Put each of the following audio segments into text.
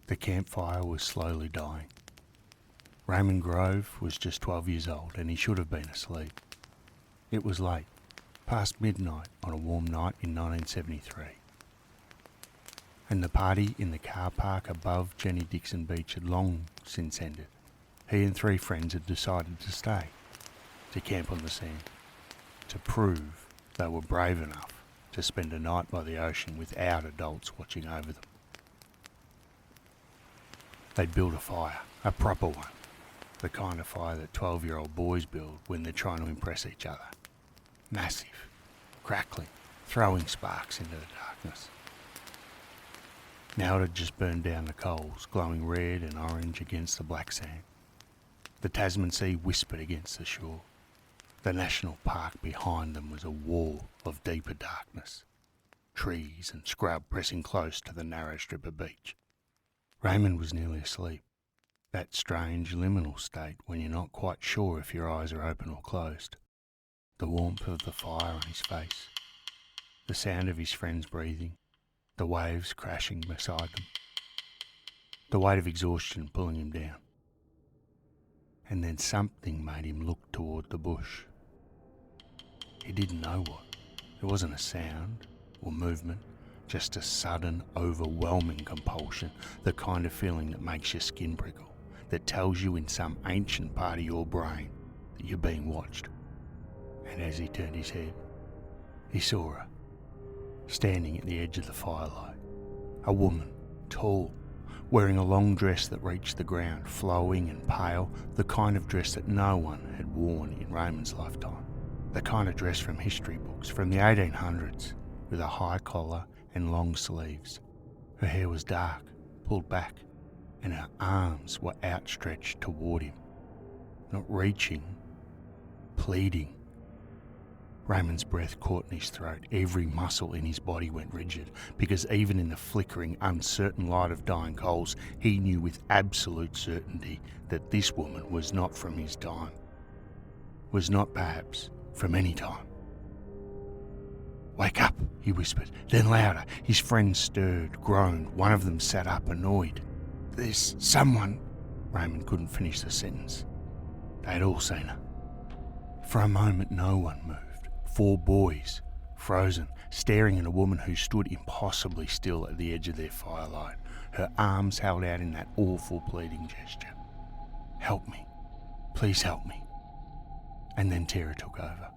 The campfire was slowly dying. Raymond Grove was just 12 years old and he should have been asleep. It was late, past midnight on a warm night in 1973. And the party in the car park above Jenny Dixon Beach had long since ended. He and 3 friends had decided to stay, to camp on the sand, to prove they were brave enough to spend a night by the ocean without adults watching over them. They'd built a fire, a proper one, the kind of fire that 12-year-old boys build when they're trying to impress each other. Massive, crackling, throwing sparks into the darkness. Now it had just burned down the coals, glowing red and orange against the black sand. The Tasman Sea whispered against the shore. The national park behind them was a wall of deeper darkness, trees and scrub pressing close to the narrow strip of beach. Raymond was nearly asleep, that strange liminal state when you're not quite sure if your eyes are open or closed. The warmth of the fire on his face, the sound of his friends breathing, the waves crashing beside them, the weight of exhaustion pulling him down. And then something made him look toward the bush. He didn't know what. It wasn't a sound or movement, just a sudden, overwhelming compulsion, the kind of feeling that makes your skin prickle, that tells you in some ancient part of your brain that you're being watched. And as he turned his head, he saw her, standing at the edge of the firelight. A woman, tall, wearing a long dress that reached the ground, flowing and pale, the kind of dress that no one had worn in Raymond's lifetime. The kind of dress from history books from the 1800s, with a high collar and long sleeves. Her hair was dark, pulled back, and her arms were outstretched toward him. Not reaching, pleading. Raymond's breath caught in his throat. Every muscle in his body went rigid, because even in the flickering, uncertain light of dying coals, he knew with absolute certainty that this woman was not from his time. Was not, perhaps, from any time. "Wake up," he whispered, then louder. His friends stirred, groaned. One of them sat up, annoyed. "There's someone..." Raymond couldn't finish the sentence. They had all seen her. For a moment no one moved. 4 boys, frozen, staring at a woman who stood impossibly still at the edge of their firelight, her arms held out in that awful pleading gesture. "Help me. Please help me." And then terror took over.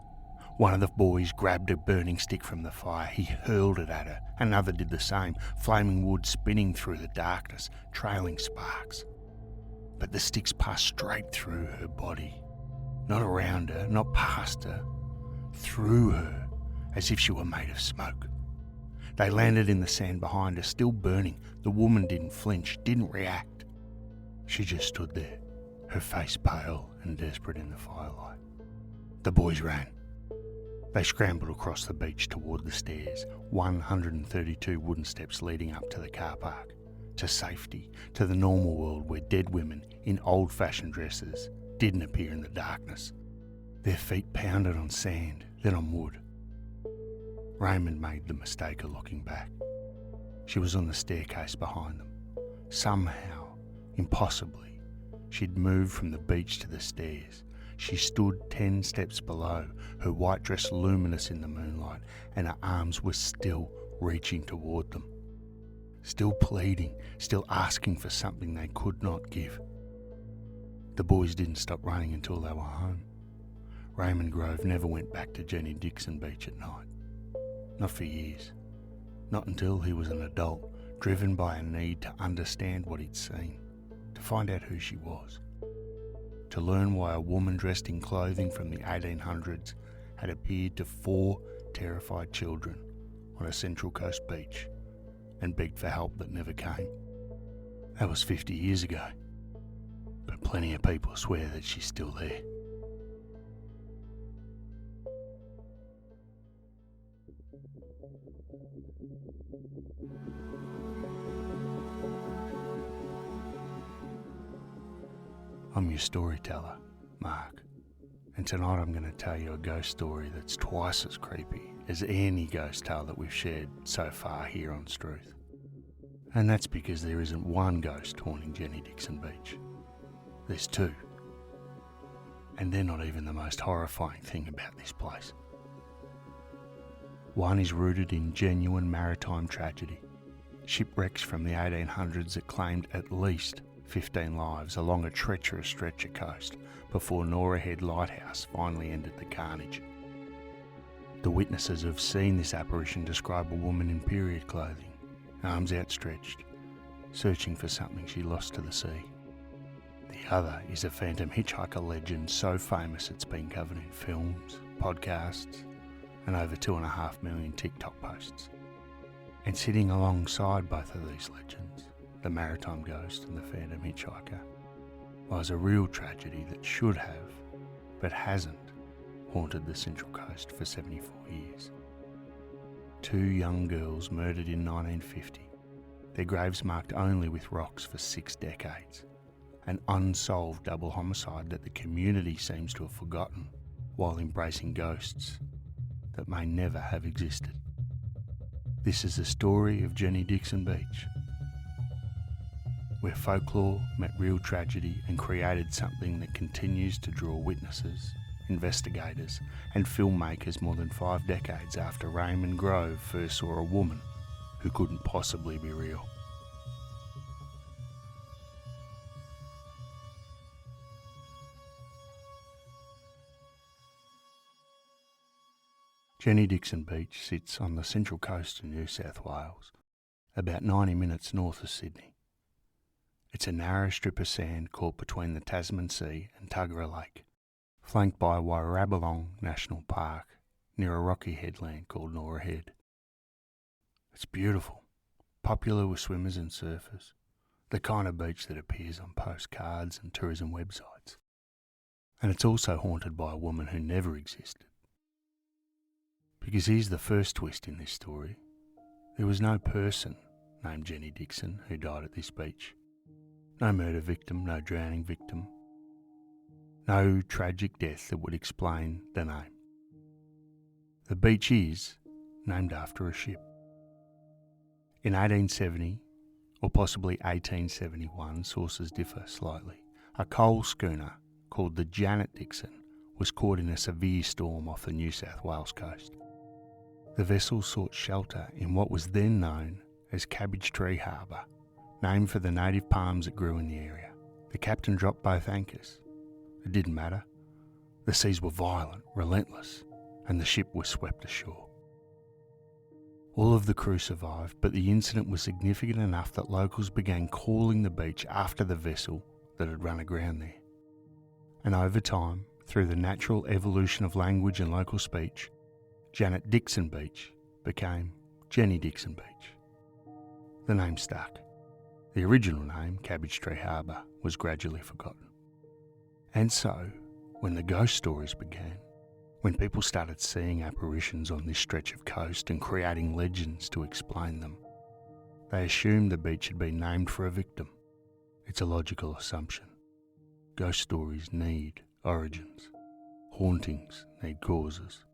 One of the boys grabbed a burning stick from the fire. He hurled it at her. Another did the same, flaming wood spinning through the darkness, trailing sparks. But the sticks passed straight through her body. Not around her, not past her. Through her, as if she were made of smoke. They landed in the sand behind her, still burning. The woman didn't flinch, didn't react. She just stood there, her face pale and desperate in the firelight. The boys ran. They scrambled across the beach toward the stairs, 132 wooden steps leading up to the car park, to safety, to the normal world where dead women in old-fashioned dresses didn't appear in the darkness. Their feet pounded on sand, then on wood. Raymond made the mistake of looking back. She was on the staircase behind them. Somehow, impossibly, she'd moved from the beach to the stairs. She stood 10 steps below, her white dress luminous in the moonlight, and her arms were still reaching toward them. Still pleading, still asking for something they could not give. The boys didn't stop running until they were home. Raymond Grove never went back to Jenny Dixon Beach at night. Not for years. Not until he was an adult, driven by a need to understand what he'd seen, to find out who she was, to learn why a woman dressed in clothing from the 1800s had appeared to 4 terrified children on a Central Coast beach and begged for help that never came. That was 50 years ago, but plenty of people swear that she's still there. I'm your storyteller, Mark, and tonight I'm going to tell you a ghost story that's twice as creepy as any ghost tale that we've shared so far here on Struth. And that's because there isn't one ghost haunting Jenny Dixon Beach. There's two. And they're not even the most horrifying thing about this place. One is rooted in genuine maritime tragedy. Shipwrecks from the 1800s that claimed at least 15 lives along a treacherous stretch of coast before Norah Head Lighthouse finally ended the carnage. The witnesses who've seen this apparition describe a woman in period clothing, arms outstretched, searching for something she lost to the sea. The other is a phantom hitchhiker legend so famous it's been covered in films, podcasts, and over 2.5 million TikTok posts. And sitting alongside both of these legends, the maritime ghost and the phantom hitchhiker, lies a real tragedy that should have, but hasn't, haunted the Central Coast for 74 years. Two young girls murdered in 1950, their graves marked only with rocks for 6 decades. An unsolved double homicide that the community seems to have forgotten while embracing ghosts that may never have existed. This is the story of Jenny Dixon Beach, where folklore met real tragedy and created something that continues to draw witnesses, investigators and filmmakers more than 5 decades after Raymond Grove first saw a woman who couldn't possibly be real. Jenny Dixon Beach sits on the Central Coast of New South Wales, about 90 minutes north of Sydney. It's a narrow strip of sand caught between the Tasman Sea and Tuggerah Lake, flanked by Warrabalong National Park near a rocky headland called Norah Head. It's beautiful, popular with swimmers and surfers, the kind of beach that appears on postcards and tourism websites. And it's also haunted by a woman who never existed. Because here's the first twist in this story. There was no person named Jenny Dixon who died at this beach. No murder victim, no drowning victim. No tragic death that would explain the name. The beach is named after a ship. In 1870, or possibly 1871, sources differ slightly, a coal schooner called the Jenny Dixon was caught in a severe storm off the New South Wales coast. The vessel sought shelter in what was then known as Cabbage Tree Harbour, named for the native palms that grew in the area. The captain dropped both anchors. It didn't matter. The seas were violent, relentless, and the ship was swept ashore. All of the crew survived, but the incident was significant enough that locals began calling the beach after the vessel that had run aground there. And over time, through the natural evolution of language and local speech, Jenny Dixon Beach became Jenny Dixon Beach. The name stuck. The original name, Cabbage Tree Harbour, was gradually forgotten. And so, when the ghost stories began, when people started seeing apparitions on this stretch of coast and creating legends to explain them, they assumed the beach had been named for a victim. It's a logical assumption. Ghost stories need origins. Hauntings need causes.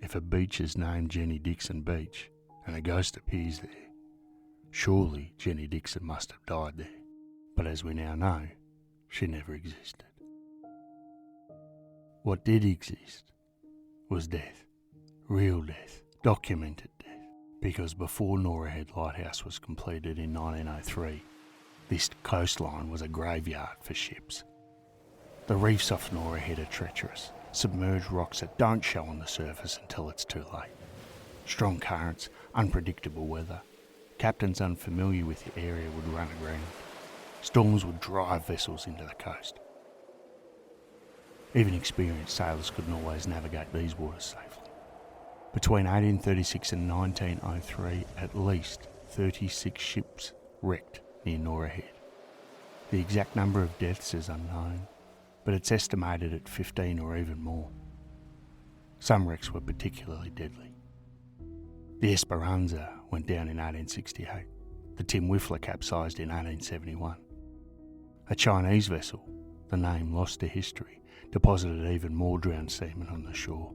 If a beach is named Jenny Dixon Beach and a ghost appears there, surely Jenny Dixon must have died there. But as we now know, she never existed. What did exist was death, real death, documented death, because before Norah Head Lighthouse was completed in 1903, this coastline was a graveyard for ships. The reefs off Norah Head are treacherous, submerged rocks that don't show on the surface until it's too late. Strong currents, unpredictable weather. Captains unfamiliar with the area would run aground. Storms would drive vessels into the coast. Even experienced sailors couldn't always navigate these waters safely. Between 1836 and 1903, at least 36 ships wrecked near Norah Head. The exact number of deaths is unknown, but it's estimated at 15 or even more. Some wrecks were particularly deadly. The Esperanza went down in 1868. The Tim Whiffler capsized in 1871. A Chinese vessel, the name lost to history, deposited even more drowned seamen on the shore.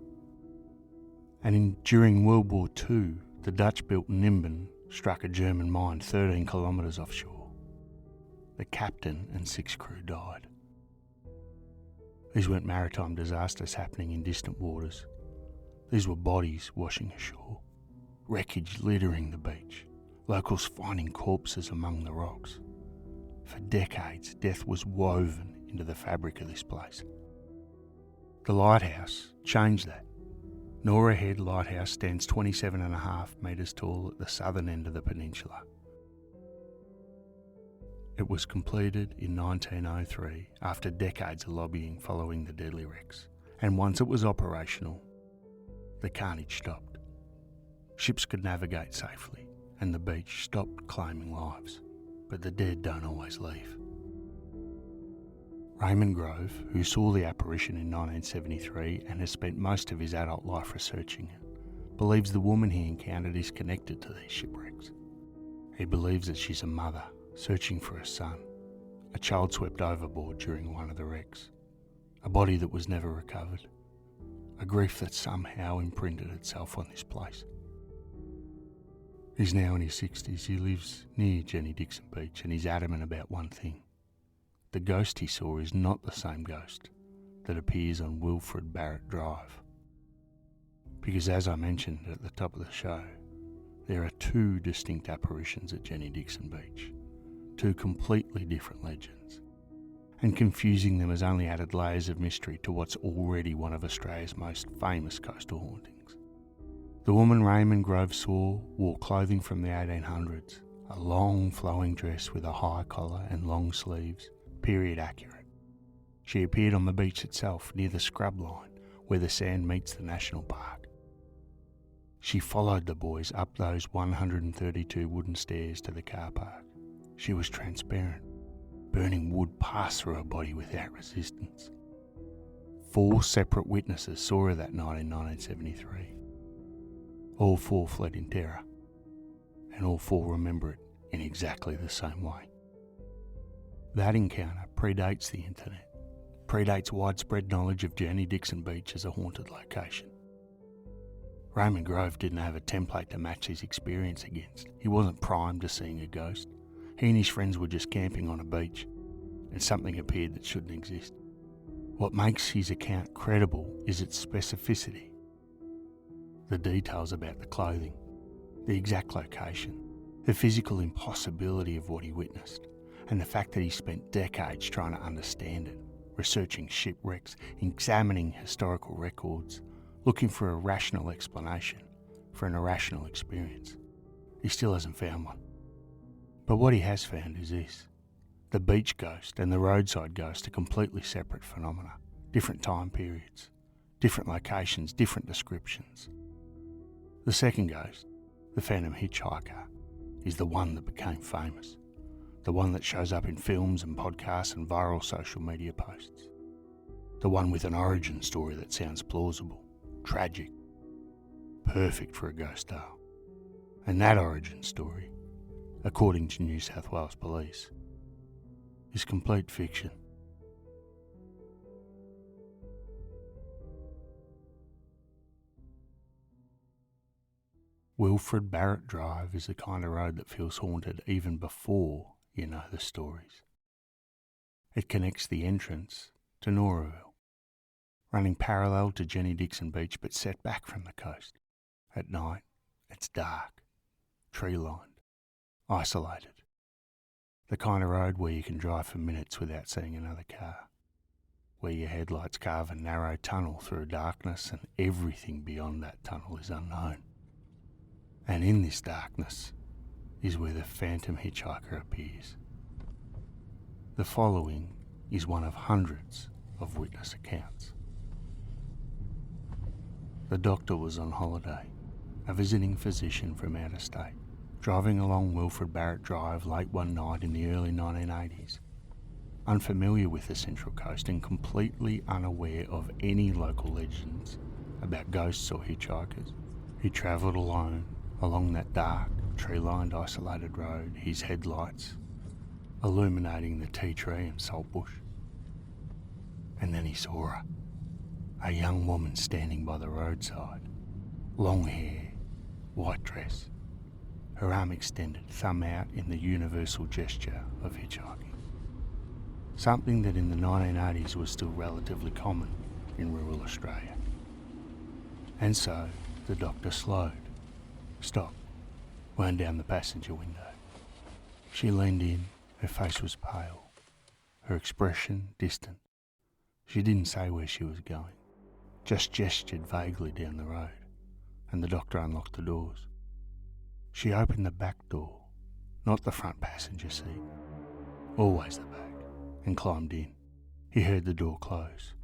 And during World War II, the Dutch-built Nimbin struck a German mine 13 kilometres offshore. The captain and 6 crew died. These weren't maritime disasters happening in distant waters. These were bodies washing ashore, wreckage littering the beach, locals finding corpses among the rocks. For decades, death was woven into the fabric of this place. The lighthouse changed that. Norah Head Lighthouse stands 27.5 metres tall at the southern end of the peninsula. It was completed in 1903 after decades of lobbying following the deadly wrecks, and once it was operational, the carnage stopped. Ships could navigate safely, and the beach stopped claiming lives, but the dead don't always leave. Raymond Grove, who saw the apparition in 1973 and has spent most of his adult life researching it, believes the woman he encountered is connected to these shipwrecks. He believes that she's a mother searching for a son, a child swept overboard during one of the wrecks, a body that was never recovered, a grief that somehow imprinted itself on this place. He's now in his 60s. He lives near Jenny Dixon Beach, and he's adamant about one thing. The ghost he saw is not the same ghost that appears on Wilfred Barrett Drive. Because as I mentioned at the top of the show, there are 2 distinct apparitions at Jenny Dixon Beach, 2 completely different legends, and confusing them has only added layers of mystery to what's already one of Australia's most famous coastal hauntings. The woman Raymond Grove saw wore clothing from the 1800s, a long flowing dress with a high collar and long sleeves, period accurate. She appeared on the beach itself near the scrub line where the sand meets the national park. She followed the boys up those 132 wooden stairs to the car park. She was transparent. Burning wood passed through her body without resistance. 4 separate witnesses saw her that night in 1973. All 4 fled in terror, and all 4 remember it in exactly the same way. That encounter predates the internet, predates widespread knowledge of Jenny Dixon Beach as a haunted location. Raymond Grove didn't have a template to match his experience against. He wasn't primed to seeing a ghost. He and his friends were just camping on a beach, and something appeared that shouldn't exist. What makes his account credible is its specificity. The details about the clothing, the exact location, the physical impossibility of what he witnessed, and the fact that he spent decades trying to understand it, researching shipwrecks, examining historical records, looking for a rational explanation for an irrational experience. He still hasn't found one. But what he has found is this. The beach ghost and the roadside ghost are completely separate phenomena, different time periods, different locations, different descriptions. The second ghost, the phantom hitchhiker, is the one that became famous, the one that shows up in films and podcasts and viral social media posts, the one with an origin story that sounds plausible, tragic, perfect for a ghost tale. And that origin story, according to New South Wales Police, is complete fiction. Wilfred Barrett Drive is the kind of road that feels haunted even before you know the stories. It connects the entrance to Norahville, running parallel to Jenny Dixon Beach but set back from the coast. At night, it's dark, tree-lined, isolated. The kind of road where you can drive for minutes without seeing another car, where your headlights carve a narrow tunnel through darkness and everything beyond that tunnel is unknown. And in this darkness is where the phantom hitchhiker appears. The following is one of hundreds of witness accounts. The doctor was on holiday, a visiting physician from out of state, driving along Wilfred Barrett Drive late one night in the early 1980s. Unfamiliar with the Central Coast and completely unaware of any local legends about ghosts or hitchhikers, he travelled alone along that dark, tree-lined, isolated road, his headlights illuminating the tea tree and saltbush. And then he saw her, a young woman standing by the roadside, long hair, white dress, her arm extended, thumb out in the universal gesture of hitchhiking. Something that in the 1980s was still relatively common in rural Australia. And so the doctor slowed, stopped, wound down the passenger window. She leaned in, her face was pale, her expression distant. She didn't say where she was going, just gestured vaguely down the road, and the doctor unlocked the doors. She opened the back door, not the front passenger seat, always the back, and climbed in. He heard the door close,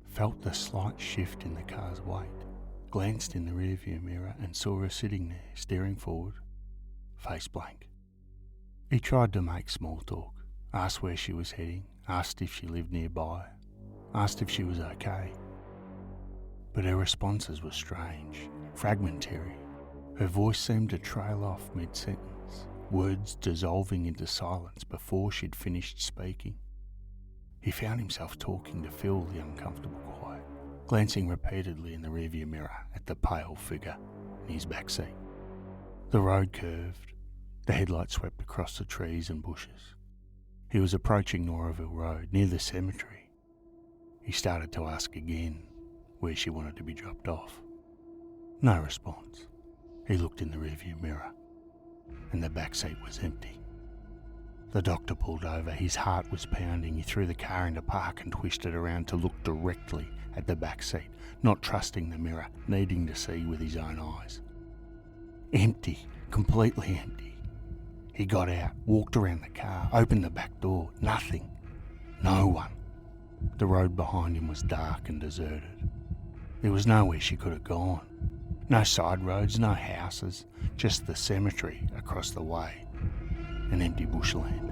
felt the slight shift in the car's weight, glanced in the rearview mirror and saw her sitting there, staring forward, face blank. He tried to make small talk, asked where she was heading, asked if she lived nearby, asked if she was okay. But her responses were strange, fragmentary. Her voice seemed to trail off mid-sentence, words dissolving into silence before she'd finished speaking. He found himself talking to fill the uncomfortable quiet, glancing repeatedly in the rearview mirror at the pale figure in his back seat. The road curved, the headlight swept across the trees and bushes. He was approaching Norahville Road, near the cemetery. He started to ask again where she wanted to be dropped off. No response. He looked in the rearview mirror, and the back seat was empty. The doctor pulled over. His heart was pounding. He threw the car into park and twisted around to look directly at the back seat, not trusting the mirror, needing to see with his own eyes. Empty, completely empty. He got out, walked around the car, opened the back door. Nothing. No one. The road behind him was dark and deserted. There was nowhere she could have gone. No side roads, no houses, just the cemetery across the way, and empty bushland.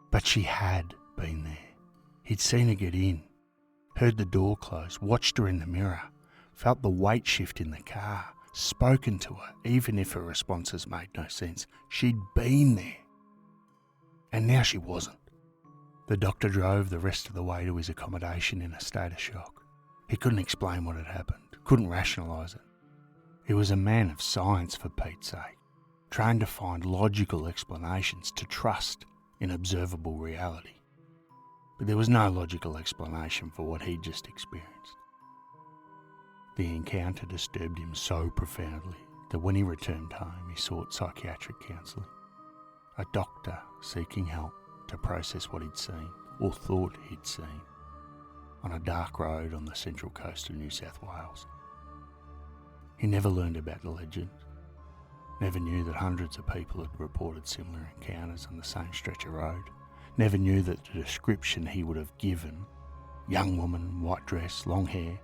But she had been there. He'd seen her get in, heard the door close, watched her in the mirror, felt the weight shift in the car, spoken to her, even if her responses made no sense. She'd been there. And now she wasn't. The doctor drove the rest of the way to his accommodation in a state of shock. He couldn't explain what had happened, couldn't rationalise it. He was a man of science, for Pete's sake, trained to find logical explanations, to trust in observable reality. But there was no logical explanation for what he'd just experienced. The encounter disturbed him so profoundly that when he returned home, he sought psychiatric counselling. A doctor seeking help to process what he'd seen, or thought he'd seen, on a dark road on the central coast of New South Wales. He never learned about the legend, never knew that hundreds of people had reported similar encounters on the same stretch of road, never knew that the description he would have given, young woman, white dress, long hair,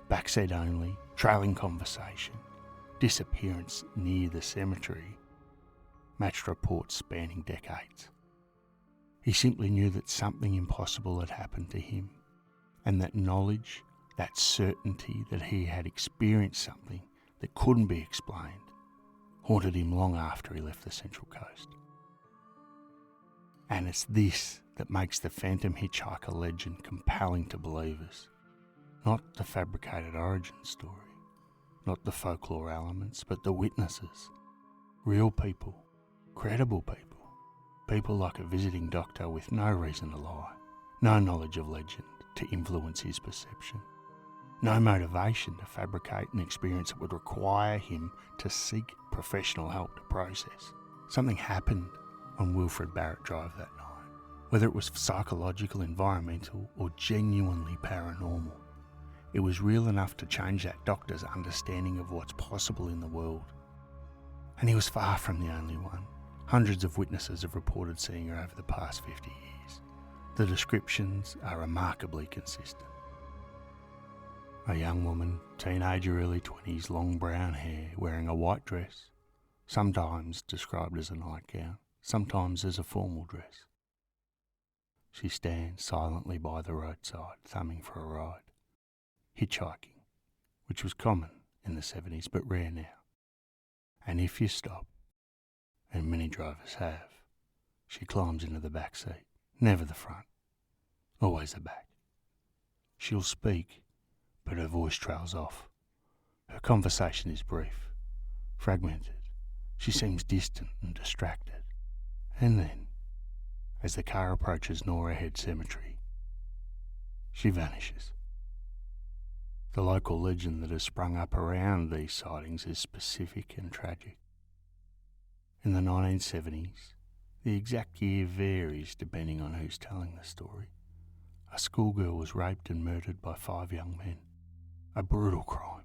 backseat only, trailing conversation, disappearance near the cemetery, matched reports spanning decades. He simply knew that something impossible had happened to him, and that knowledge, that certainty that he had experienced something that couldn't be explained, haunted him long after he left the Central Coast. And it's this that makes the Phantom Hitchhiker legend compelling to believers. Not the fabricated origin story, not the folklore elements, but the witnesses. Real people, credible people, people like a visiting doctor with no reason to lie, no knowledge of legend to influence his perception, no motivation to fabricate an experience that would require him to seek professional help to process. Something happened on Wilfred Barrett Drive that night, whether it was psychological, environmental, or genuinely paranormal. It was real enough to change that doctor's understanding of what's possible in the world. And he was far from the only one. Hundreds of witnesses have reported seeing her over the past 50 years. The descriptions are remarkably consistent. A young woman, teenager, early 20s, long brown hair, wearing a white dress, sometimes described as a nightgown, sometimes as a formal dress. She stands silently by the roadside, thumbing for a ride. Hitchhiking, which was common in the 70s but rare now. And if you stop, and many drivers have, She climbs into the back seat, never the front, always the back. She'll speak, but her voice trails off. Her conversation is brief, fragmented. She seems distant and distracted. And then, as the car approaches Norah Head Cemetery, she vanishes. The local legend that has sprung up around these sightings is specific and tragic. In the 1970s, the exact year varies depending on who's telling the story, a schoolgirl was raped and murdered by 5 young men. A brutal crime.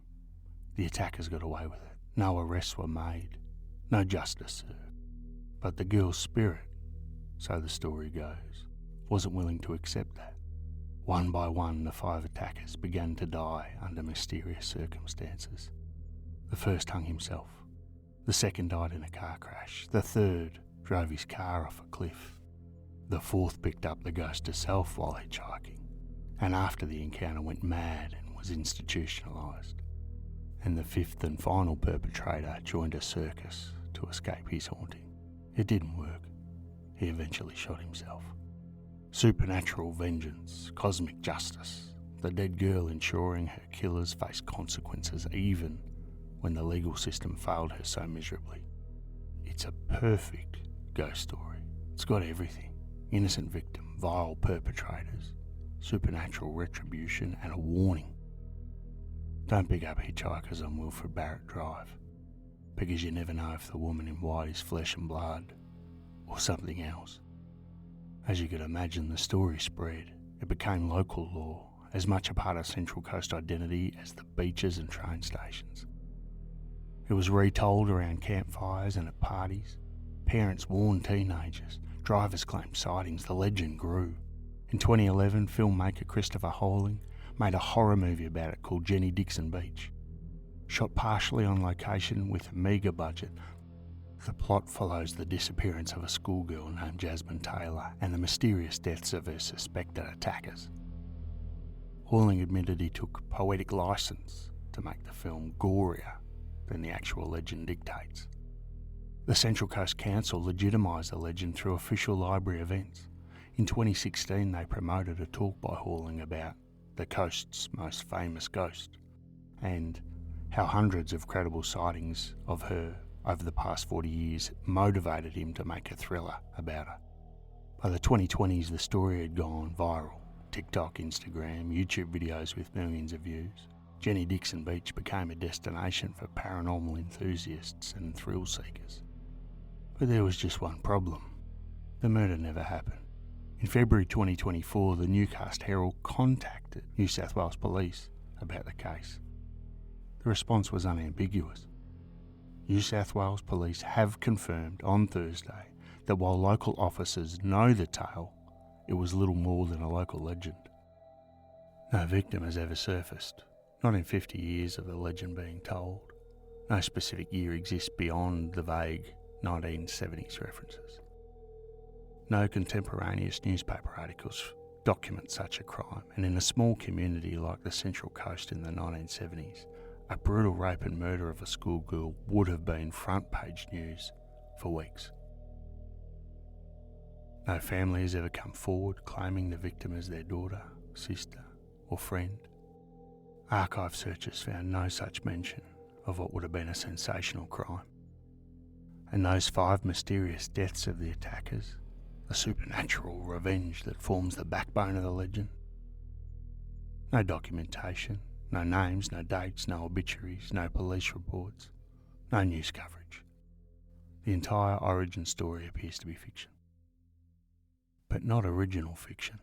The attackers got away with it. No arrests were made. No justice served. But the girl's spirit, so the story goes, wasn't willing to accept that. One by one, the 5 attackers began to die under mysterious circumstances. The first hung himself. The second died in a car crash. The third drove his car off a cliff. The fourth picked up the ghost herself while hitchhiking, and after the encounter went mad and was institutionalised. And the fifth and final perpetrator joined a circus to escape his haunting. It didn't work. He eventually shot himself. Supernatural vengeance, cosmic justice, the dead girl ensuring her killers faced consequences even when the legal system failed her so miserably. It's a perfect ghost story. It's got everything. Innocent victim, vile perpetrators, supernatural retribution, and a warning. Don't pick up hitchhikers on Wilfred Barrett Drive, because you never know if the woman in white is flesh and blood or something else. As you could imagine, the story spread. It became local law, as much a part of Central Coast identity as the beaches and train stations. It was retold around campfires and at parties. Parents warned teenagers. Drivers claimed sightings. The legend grew. In 2011, filmmaker Christopher Holling made a horror movie about it called Jenny Dixon Beach. Shot partially on location with a meagre budget, the plot follows the disappearance of a schoolgirl named Jasmine Taylor and the mysterious deaths of her suspected attackers. Holling admitted he took poetic license to make the film gorier than the actual legend dictates. The Central Coast Council legitimised the legend through official library events. In 2016, they promoted a talk by Holling about the coast's most famous ghost and how hundreds of credible sightings of her over the past 40 years motivated him to make a thriller about her. By the 2020s, the story had gone viral. TikTok, Instagram, YouTube videos with millions of views. Jenny Dixon Beach became a destination for paranormal enthusiasts and thrill seekers. But there was just one problem. The murder never happened. In February 2024, the Newcastle Herald contacted New South Wales Police about the case. The response was unambiguous. New South Wales Police have confirmed on Thursday that while local officers know the tale, it was little more than a local legend. No victim has ever surfaced, not in 50 years of the legend being told. No specific year exists beyond the vague 1970s references. No contemporaneous newspaper articles document such a crime, and in a small community like the Central Coast in the 1970s, a brutal rape and murder of a schoolgirl would have been front page news for weeks. No family has ever come forward claiming the victim as their daughter, sister, or friend. Archive searches found no such mention of what would have been a sensational crime. And those 5 mysterious deaths of the attackers, the supernatural revenge that forms the backbone of the legend. No documentation, no names, no dates, no obituaries, no police reports, no news coverage. The entire origin story appears to be fiction. But not original fiction,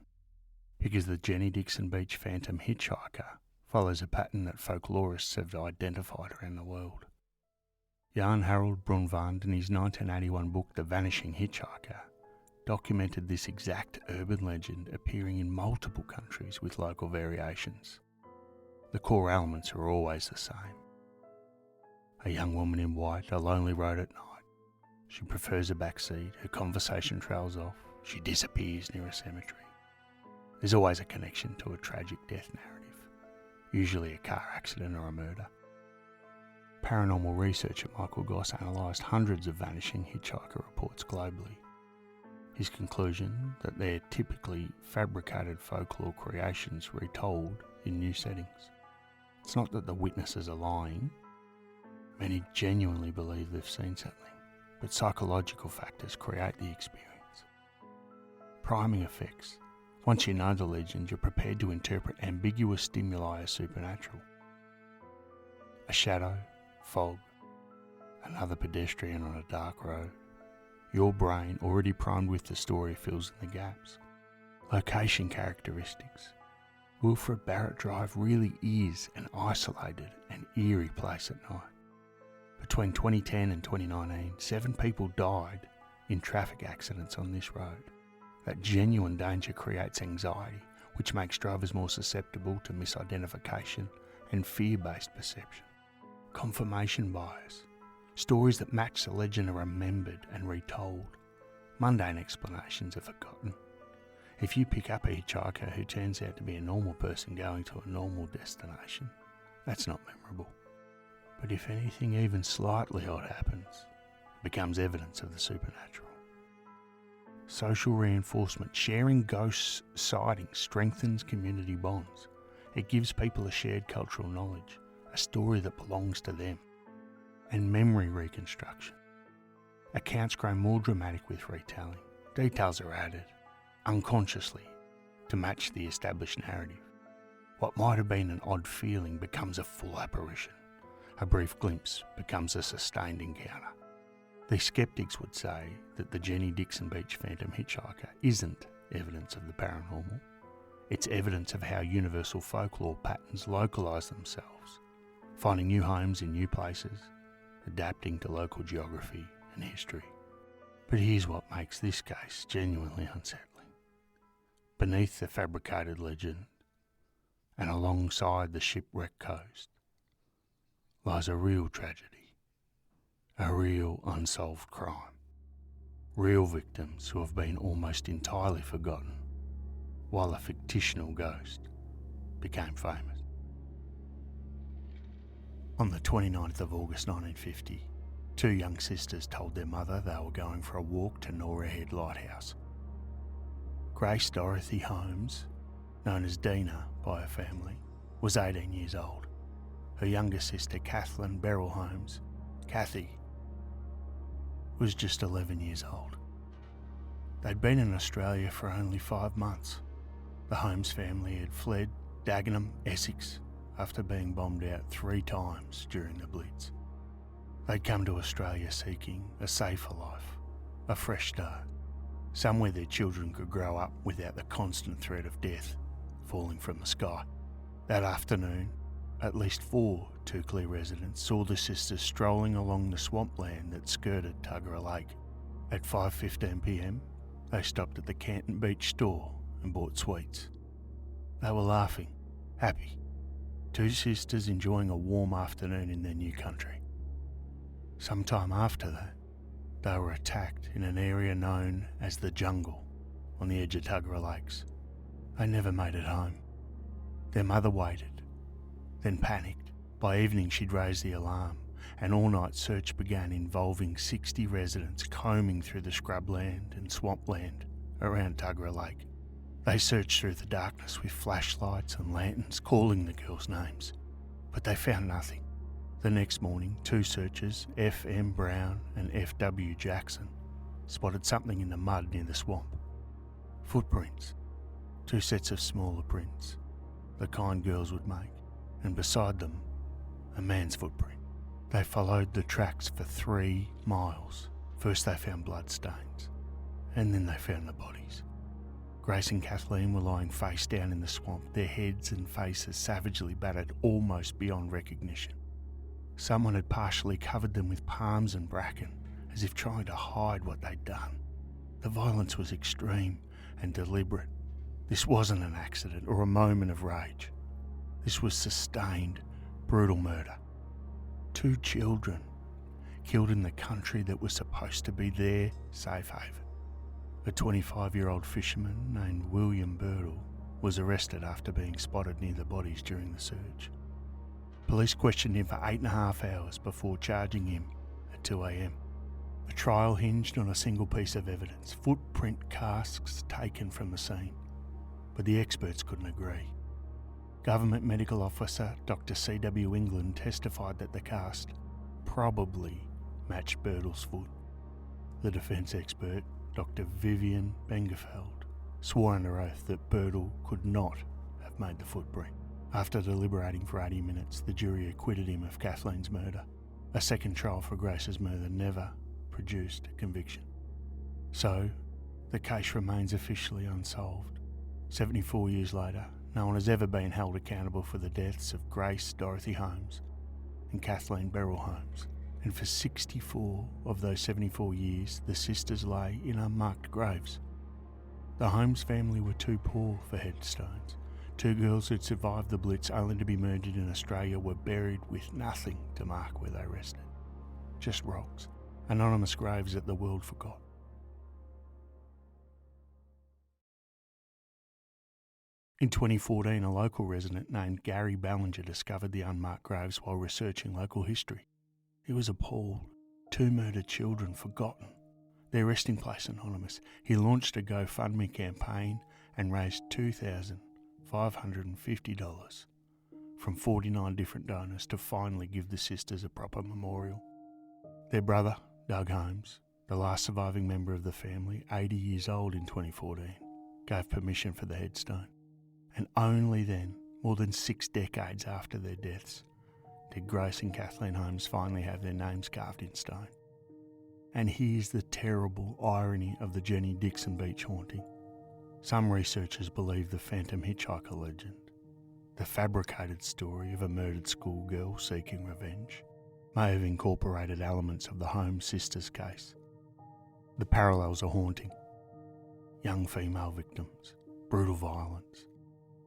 because the Jenny Dixon Beach phantom hitchhiker follows a pattern that folklorists have identified around the world. Jan Harold Brunvand, in his 1981 book The Vanishing Hitchhiker, documented this exact urban legend appearing in multiple countries with local variations. The core elements are always the same. A young woman in white, a lonely road at night. She prefers a backseat, her conversation trails off, she disappears near a cemetery. There's always a connection to a tragic death narrative, usually a car accident or a murder. Paranormal researcher Michael Goss analysed hundreds of vanishing hitchhiker reports globally. His conclusion that they're typically fabricated folklore creations retold in new settings. It's not that the witnesses are lying. Many genuinely believe they've seen something, but psychological factors create the experience. Priming effects. Once you know the legend, you're prepared to interpret ambiguous stimuli as supernatural. A shadow, fog, another pedestrian on a dark road. Your brain, already primed with the story, fills in the gaps. Location characteristics. Wilfred Barrett Drive really is an isolated and eerie place at night. Between 2010 and 2019, 7 people died in traffic accidents on this road. That genuine danger creates anxiety, which makes drivers more susceptible to misidentification and fear-based perception. Confirmation bias. Stories that match the legend are remembered and retold. Mundane explanations are forgotten. If you pick up a hitchhiker who turns out to be a normal person going to a normal destination, that's not memorable. But if anything even slightly odd happens, it becomes evidence of the supernatural. Social reinforcement. Sharing ghost sightings strengthens community bonds. It gives people a shared cultural knowledge, a story that belongs to them. And memory reconstruction. Accounts grow more dramatic with retelling. Details are added, unconsciously, to match the established narrative. What might have been an odd feeling becomes a full apparition. A brief glimpse becomes a sustained encounter. The skeptics would say that the Jenny Dixon Beach phantom hitchhiker isn't evidence of the paranormal. It's evidence of how universal folklore patterns localise themselves, finding new homes in new places, adapting to local geography and history. But here's what makes this case genuinely unsettling. Beneath the fabricated legend, and alongside the shipwreck coast, lies a real tragedy, a real unsolved crime, real victims who have been almost entirely forgotten, while a fictional ghost became famous. On the 29th of August 1950, 2 young sisters told their mother they were going for a walk to Norah Head Lighthouse. Grace Dorothy Holmes, known as Dina by her family, was 18 years old. Her younger sister, Kathleen Holmes, Kathy, was just 11 years old. They'd been in Australia for only 5 months. The Holmes family had fled Dagenham, Essex, after being bombed out 3 times during the Blitz. They'd come to Australia seeking a safer life, a fresh start, somewhere their children could grow up without the constant threat of death falling from the sky. That afternoon, at least 4 Tuggerah residents saw the sisters strolling along the swampland that skirted Tuggerah Lake. At 5:15 p.m, they stopped at the Canton Beach store and bought sweets. They were laughing, happy. 2 sisters enjoying a warm afternoon in their new country. Sometime after that, they were attacked in an area known as the Jungle on the edge of Tuggerah Lakes. They never made it home. Their mother waited, then panicked. By evening she'd raised the alarm. An all-night search began involving 60 residents combing through the scrubland and swampland around Tuggerah Lake. They searched through the darkness with flashlights and lanterns, calling the girls' names, but they found nothing. The next morning, 2 searchers, F.M. Brown and F.W. Jackson, spotted something in the mud near the swamp. Footprints. 2 sets of smaller prints, the kind girls would make, and beside them, a man's footprint. They followed the tracks for 3 miles. First they found bloodstains, and then they found the bodies. Grace and Kathleen were lying face down in the swamp, their heads and faces savagely battered almost beyond recognition. Someone had partially covered them with palms and bracken, as if trying to hide what they'd done. The violence was extreme and deliberate. This wasn't an accident or a moment of rage. This was sustained, brutal murder. 2 children killed in the country that was supposed to be their safe haven. A 25-year-old fisherman named William Birdle was arrested after being spotted near the bodies during the search. Police questioned him for 8.5 hours before charging him at 2 a.m. The trial hinged on a single piece of evidence, footprint casts taken from the scene. But the experts couldn't agree. Government medical officer Dr. C.W. England testified that the cast probably matched Birtle's foot. The defence expert, Dr. Vivian Bengefeld, swore under oath that Birtle could not have made the footprint. After deliberating for 80 minutes, the jury acquitted him of Kathleen's murder. A second trial for Grace's murder never produced a conviction. So, the case remains officially unsolved. 74 years later, no one has ever been held accountable for the deaths of Grace Dorothy Holmes and Kathleen Beryl Holmes. And for 64 of those 74 years, the sisters lay in unmarked graves. The Holmes family were too poor for headstones. Two girls who'd survived the Blitz only to be murdered in Australia were buried with nothing to mark where they rested. Just rocks. Anonymous graves that the world forgot. In 2014, a local resident named Gary Ballinger discovered the unmarked graves while researching local history. He was appalled. 2 murdered children forgotten. Their resting place anonymous. He launched a GoFundMe campaign and raised $2,550 from 49 different donors to finally give the sisters a proper memorial. Their brother, Doug Holmes, the last surviving member of the family, 80 years old in 2014, gave permission for the headstone. And only then, more than 6 decades after their deaths, did Grace and Kathleen Holmes finally have their names carved in stone. And here's the terrible irony of the Jenny Dixon Beach haunting. Some researchers believe the phantom hitchhiker legend, the fabricated story of a murdered schoolgirl seeking revenge, may have incorporated elements of the Holmes sisters' case. The parallels are haunting. Young female victims, brutal violence,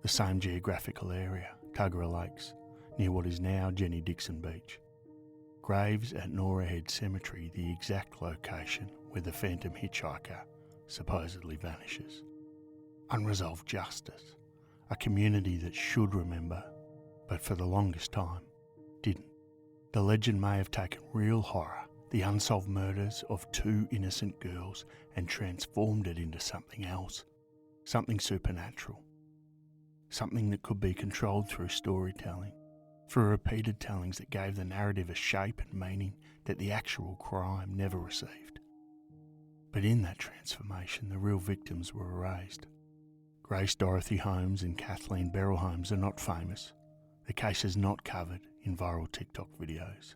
the same geographical area, Tuggerah Lakes, near what is now Jenny Dixon Beach. Graves at Norah Head Cemetery, the exact location where the phantom hitchhiker supposedly vanishes. Unresolved justice, a community that should remember, but for the longest time, didn't. The legend may have taken real horror, the unsolved murders of 2 innocent girls, and transformed it into something else, something supernatural, something that could be controlled through storytelling, through repeated tellings that gave the narrative a shape and meaning that the actual crime never received. But in that transformation, the real victims were erased. Grace Dorothy Holmes and Kathleen Beryl Holmes are not famous. The case is not covered in viral TikTok videos.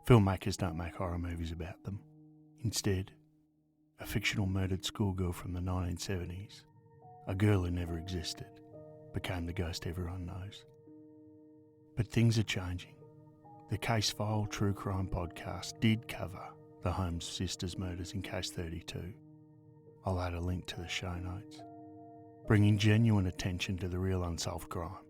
Filmmakers don't make horror movies about them. Instead, a fictional murdered schoolgirl from the 1970s, a girl who never existed, became the ghost everyone knows. But things are changing. The Case File True Crime podcast did cover the Holmes sisters' murders in Case 32. I'll add a link to the show notes, bringing genuine attention to the real unsolved crime.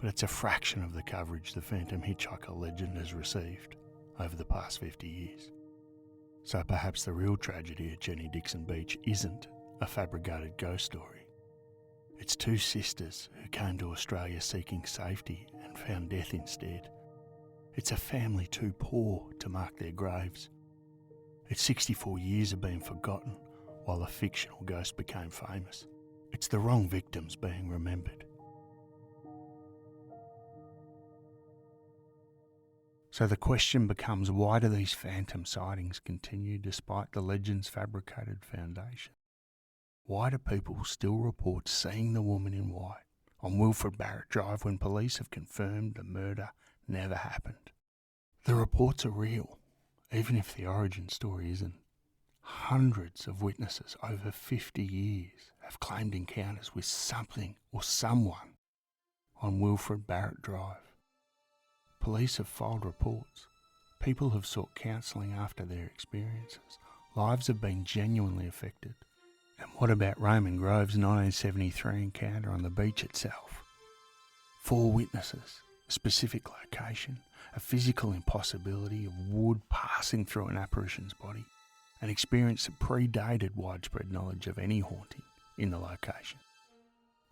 But it's a fraction of the coverage the phantom hitchhiker legend has received over the past 50 years. So perhaps the real tragedy at Jenny Dixon Beach isn't a fabricated ghost story. It's 2 sisters who came to Australia seeking safety and found death instead. It's a family too poor to mark their graves. It's 64 years of being forgotten while a fictional ghost became famous. It's the wrong victims being remembered. So the question becomes, why do these phantom sightings continue despite the legend's fabricated foundation? Why do people still report seeing the woman in white on Wilfred Barrett Drive when police have confirmed the murder never happened? The reports are real, even if the origin story isn't. Hundreds of witnesses over 50 years have claimed encounters with something or someone on Wilfred Barrett Drive. Police have filed reports. People have sought counselling after their experiences. Lives have been genuinely affected. And what about Raymond Grove's 1973 encounter on the beach itself? 4 witnesses, a specific location, a physical impossibility of wood passing through an apparition's body, an experience that predated widespread knowledge of any haunting in the location.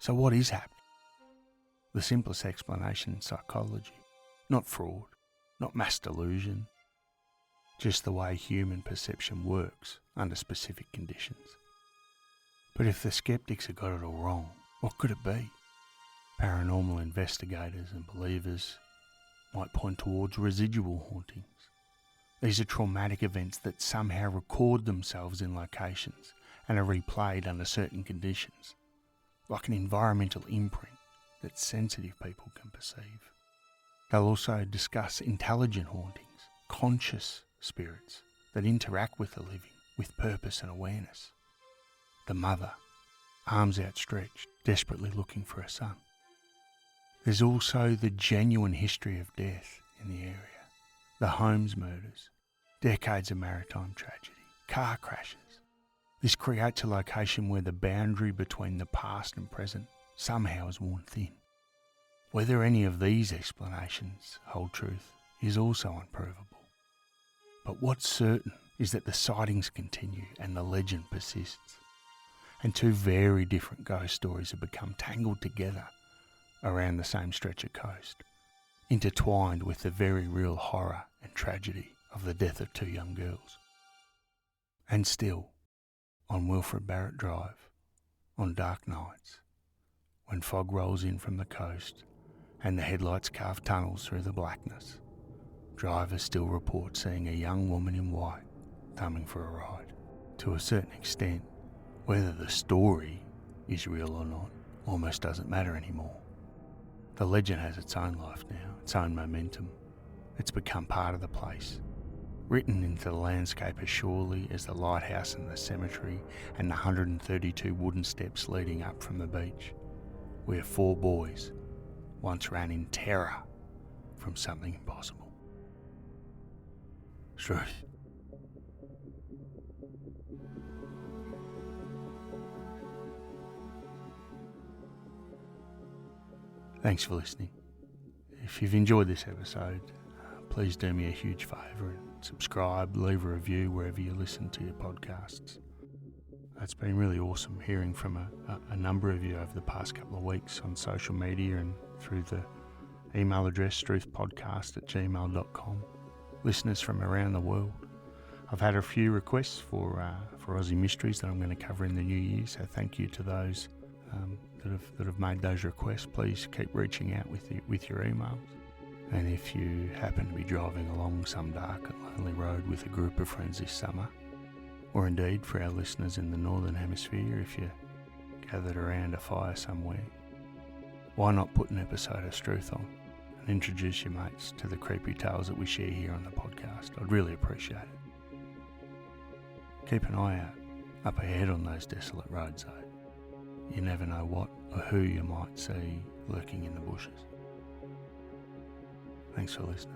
So what is happening? The simplest explanation in psychology, not fraud, not mass delusion, just the way human perception works under specific conditions. But if the skeptics have got it all wrong, what could it be? Paranormal investigators and believers might point towards residual hauntings. These are traumatic events that somehow record themselves in locations and are replayed under certain conditions, like an environmental imprint that sensitive people can perceive. They'll also discuss intelligent hauntings, conscious spirits that interact with the living with purpose and awareness. The mother, arms outstretched, desperately looking for a son. There's also the genuine history of death in the area. The Holmes murders, decades of maritime tragedy, car crashes. This creates a location where the boundary between the past and present somehow is worn thin. Whether any of these explanations hold truth is also unprovable. But what's certain is that the sightings continue and the legend persists. And two very different ghost stories have become tangled together around the same stretch of coast, intertwined with the very real horror and tragedy of the death of two young girls. And still, on Wilfred Barrett Drive, on dark nights, when fog rolls in from the coast and the headlights carve tunnels through the blackness, drivers still report seeing a young woman in white coming for a ride. To a certain extent, whether the story is real or not almost doesn't matter anymore. The legend has its own life now, its own momentum. It's become part of the place, written into the landscape as surely as the lighthouse and the cemetery and the 132 wooden steps leading up from the beach, where four boys once ran in terror from something impossible. Truth. Thanks for listening. If you've enjoyed this episode, please do me a huge favour and subscribe, leave a review wherever you listen to your podcasts. It's been really awesome hearing from a number of you over the past couple of weeks on social media and through the email address truthpodcast@gmail.com. Listeners from around the world. I've had a few requests for Aussie mysteries that I'm going to cover in the new year, so thank you to those that have made those requests. Please keep reaching out with your emails. And if you happen to be driving along some dark and lonely road with a group of friends this summer, or indeed for our listeners in the Northern Hemisphere, if you're gathered around a fire somewhere, why not put an episode of Struth on and introduce your mates to the creepy tales that we share here on the podcast? I'd really appreciate it. Keep an eye out up ahead on those desolate roads though. You never know what or who you might see lurking in the bushes. Thanks for listening.